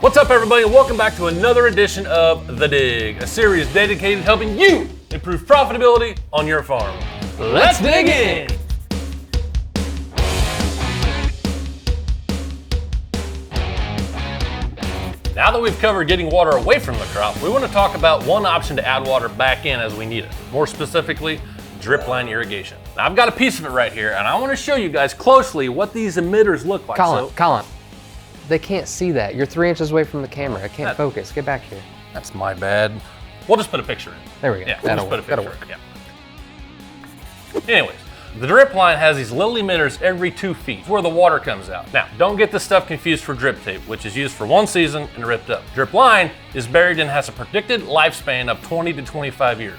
What's up, everybody, and welcome back to another edition of The Dig, a series dedicated to helping you improve profitability on your farm. Let's dig in! Now that we've covered getting water away from the crop, we want to talk about one option to add water back in as we need it. More specifically, drip line irrigation. Now, I've got a piece of it right here, and I want to show you guys closely what these emitters look like. Collin, they can't see that. You're 3 inches away from the camera. I can't focus. Get back here. That's my bad. We'll just put a picture in. There we go. Yeah, we'll just put a picture in. Yeah. Anyways, the drip line has these little emitters every 2 feet where the water comes out. Now, don't get this stuff confused for drip tape, which is used for one season and ripped up. Drip line is buried and has a predicted lifespan of 20 to 25 years.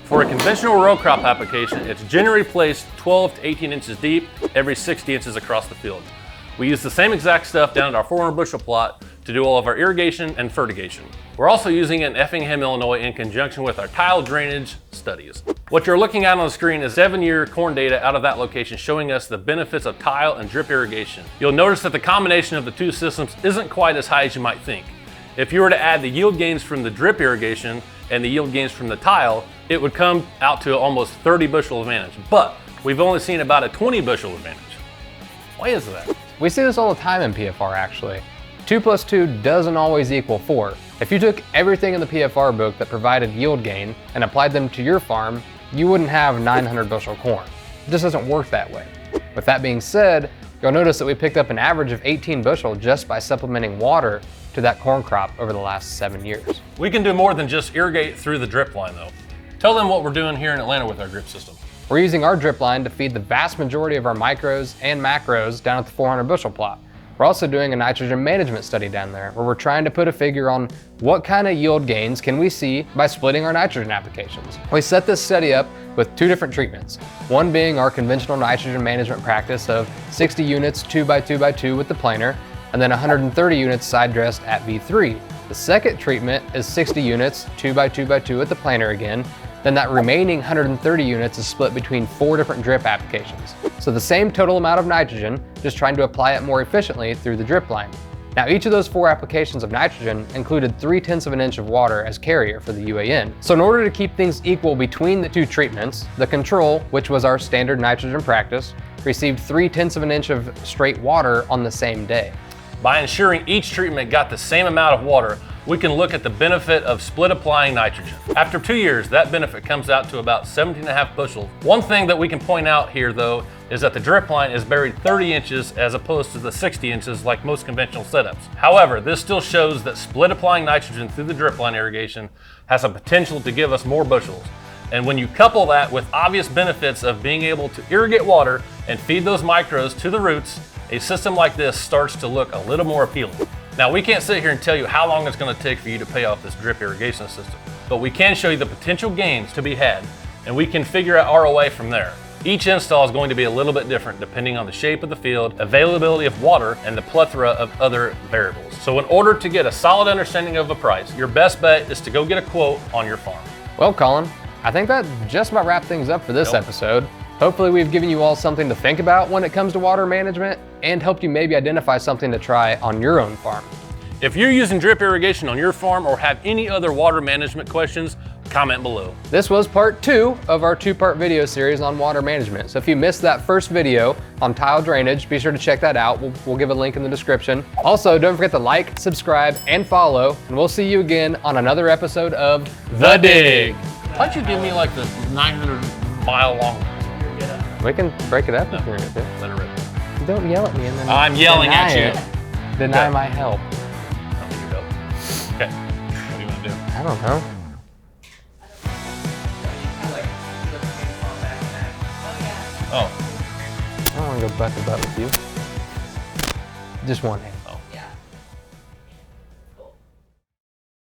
For a conventional row crop application, it's generally placed 12 to 18 inches deep, every 60 inches across the field. We use the same exact stuff down at our 400 bushel plot to do all of our irrigation and fertigation. We're also using it in Effingham, Illinois in conjunction with our tile drainage studies. What you're looking at on the screen is 7-year corn data out of that location showing us the benefits of tile and drip irrigation. You'll notice that the combination of the two systems isn't quite as high as you might think. If you were to add the yield gains from the drip irrigation and the yield gains from the tile, it would come out to almost 30 bushel advantage, but we've only seen about a 20 bushel advantage. Why is that? We see this all the time in PFR, actually. 2 plus 2 doesn't always equal 4. If you took everything in the PFR book that provided yield gain and applied them to your farm, you wouldn't have 900 bushel corn. It just doesn't work that way. With that being said, you'll notice that we picked up an average of 18 bushel just by supplementing water to that corn crop over the last 7 years. We can do more than just irrigate through the drip line though. Tell them what we're doing here in Atlanta with our drip system. We're using our drip line to feed the vast majority of our micros and macros down at the 400 bushel plot. We're also doing a nitrogen management study down there where we're trying to put a figure on what kind of yield gains can we see by splitting our nitrogen applications. We set this study up with 2 different treatments. One being our conventional nitrogen management practice of 60 units 2x2x2 with the planer, and then 130 units side dressed at V3. The second treatment is 60 units 2x2x2 with the planer again. Then that remaining 130 units is split between 4 different drip applications. So the same total amount of nitrogen, just trying to apply it more efficiently through the drip line. Now each of those 4 applications of nitrogen included 3/10 of an inch of water as carrier for the UAN. So in order to keep things equal between the 2 treatments, the control, which was our standard nitrogen practice, received 3/10 of an inch of straight water on the same day. By ensuring each treatment got the same amount of water, we can look at the benefit of split applying nitrogen. After 2 years, that benefit comes out to about 17.5 bushels. One thing that we can point out here though is that the drip line is buried 30 inches as opposed to the 60 inches like most conventional setups. However, this still shows that split applying nitrogen through the drip line irrigation has a potential to give us more bushels. And when you couple that with obvious benefits of being able to irrigate water and feed those micros to the roots, a system like this starts to look a little more appealing. Now, we can't sit here and tell you how long it's going to take for you to pay off this drip irrigation system, but we can show you the potential gains to be had, and we can figure out ROA from there. Each install is going to be a little bit different depending on the shape of the field, availability of water, and the plethora of other variables. So in order to get a solid understanding of a price, your best bet is to go get a quote on your farm. Well, Collin, I think that just about wraps things up for this episode. Hopefully we've given you all something to think about when it comes to water management and helped you maybe identify something to try on your own farm. If you're using drip irrigation on your farm or have any other water management questions, comment below. This was part 2 of our 2-part video series on water management. So if you missed that first video on tile drainage, be sure to check that out. We'll give a link in the description. Also, don't forget to like, subscribe, and follow, and we'll see you again on another episode of The Dig. Why'd you give me like the 900-mile long? We can break it up if you're Let it rip. Don't yell at me and then I'm yelling at you. Deny my help. I need your help. Okay. What do you want to do? I don't know. Oh. I don't want to go butt to butt with you. Just one hand.